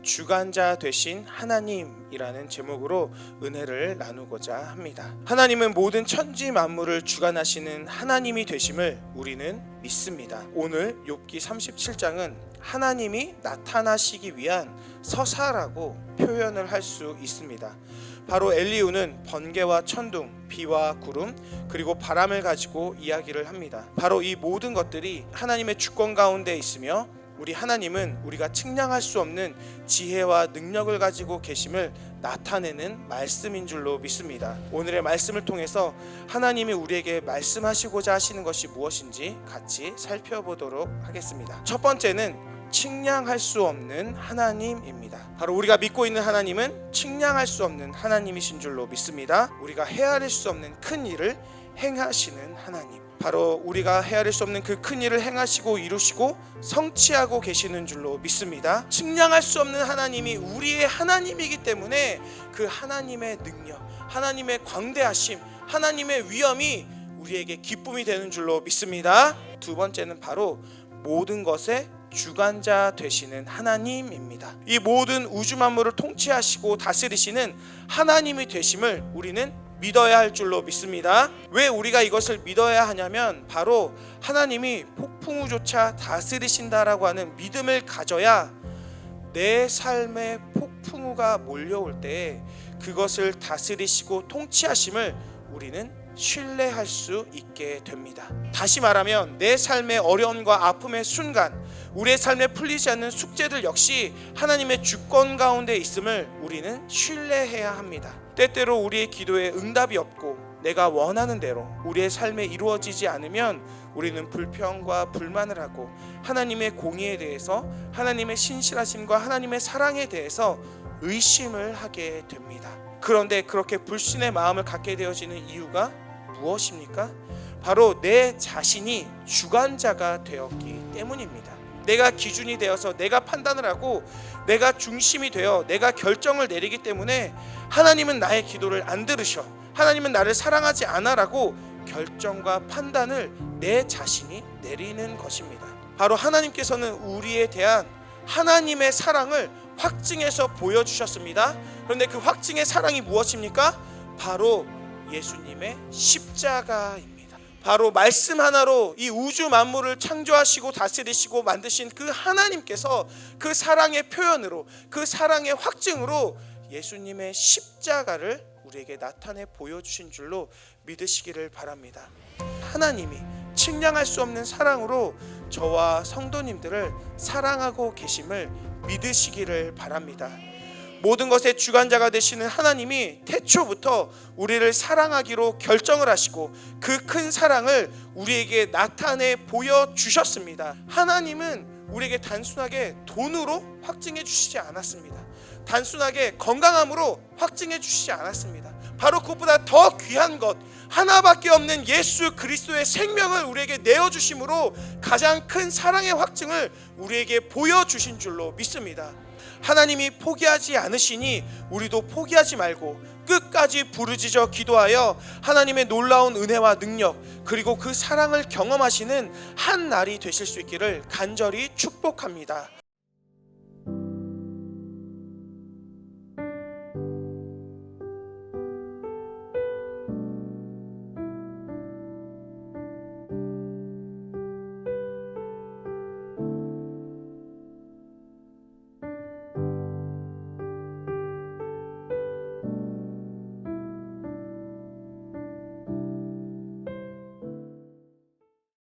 주관자 되신 하나님이라는 제목으로 은혜를 나누고자 합니다. 하나님은 모든 천지 만물을 주관하시는 하나님이 되심을 우리는 믿습니다. 오늘 욥기 37장은 하나님이 나타나시기 위한 서사라고 표현을 할 수 있습니다. 바로 엘리후는 번개와 천둥, 비와 구름, 그리고 바람을 가지고 이야기를 합니다. 바로 이 모든 것들이 하나님의 주권 가운데 있으며 우리 하나님은 우리가 측량할 수 없는 지혜와 능력을 가지고 계심을 나타내는 말씀인 줄로 믿습니다. 오늘의 말씀을 통해서 하나님이 우리에게 말씀하시고자 하시는 것이 무엇인지 같이 살펴보도록 하겠습니다. 첫 번째는 측량할 수 없는 하나님입니다. 바로 우리가 믿고 있는 하나님은 측량할 수 없는 하나님이신 줄로 믿습니다. 우리가 헤아릴 수 없는 큰 일을 행하시는 하나님, 바로 우리가 헤아릴 수 없는 그 큰 일을 행하시고 이루시고 성취하고 계시는 줄로 믿습니다. 측량할 수 없는 하나님이 우리의 하나님이기 때문에 그 하나님의 능력, 하나님의 광대하심, 하나님의 위엄이 우리에게 기쁨이 되는 줄로 믿습니다. 두 번째는 바로 모든 것의 주관자 되시는 하나님입니다. 이 모든 우주 만물을 통치하시고 다스리시는 하나님이 되심을 우리는 믿어야 할 줄로 믿습니다. 왜 우리가 이것을 믿어야 하냐면 바로 하나님이 폭풍우조차 다스리신다라고 하는 믿음을 가져야 내 삶에 폭풍우가 몰려올 때 그것을 다스리시고 통치하심을 우리는 신뢰할 수 있게 됩니다. 다시 말하면 내 삶의 어려움과 아픔의 순간, 우리의 삶에 풀리지 않는 숙제들 역시 하나님의 주권 가운데 있음을 우리는 신뢰해야 합니다. 때때로 우리의 기도에 응답이 없고 내가 원하는 대로 우리의 삶에 이루어지지 않으면 우리는 불평과 불만을 하고 하나님의 공의에 대해서, 하나님의 신실하심과 하나님의 사랑에 대해서 의심을 하게 됩니다. 그런데 그렇게 불신의 마음을 갖게 되어지는 이유가 무엇입니까? 바로 내 자신이 주관자가 되었기 때문입니다. 내가 기준이 되어서 내가 판단을 하고 내가 중심이 되어 내가 결정을 내리기 때문에 하나님은 나의 기도를 안 들으셔, 하나님은 나를 사랑하지 않아라고 결정과 판단을 내 자신이 내리는 것입니다. 바로 하나님께서는 우리에 대한 하나님의 사랑을 확증해서 보여주셨습니다. 그런데 그 확증의 사랑이 무엇입니까? 바로 예수님의 십자가입니다. 바로 말씀 하나로 이 우주 만물을 창조하시고 다스리시고 만드신 그 하나님께서 그 사랑의 표현으로, 그 사랑의 확증으로 예수님의 십자가를 우리에게 나타내 보여주신 줄로 믿으시기를 바랍니다. 하나님이 측량할 수 없는 사랑으로 저와 성도님들을 사랑하고 계심을 믿으시기를 바랍니다. 모든 것의 주관자가 되시는 하나님이 태초부터 우리를 사랑하기로 결정을 하시고 그 큰 사랑을 우리에게 나타내 보여주셨습니다. 하나님은 우리에게 단순하게 돈으로 확증해 주시지 않았습니다. 단순하게 건강함으로 확증해 주시지 않았습니다. 바로 그것보다 더 귀한 것, 하나밖에 없는 예수 그리스도의 생명을 우리에게 내어주심으로 가장 큰 사랑의 확증을 우리에게 보여주신 줄로 믿습니다. 하나님이 포기하지 않으시니 우리도 포기하지 말고 끝까지 부르짖어 기도하여 하나님의 놀라운 은혜와 능력, 그리고 그 사랑을 경험하시는 한 날이 되실 수 있기를 간절히 축복합니다.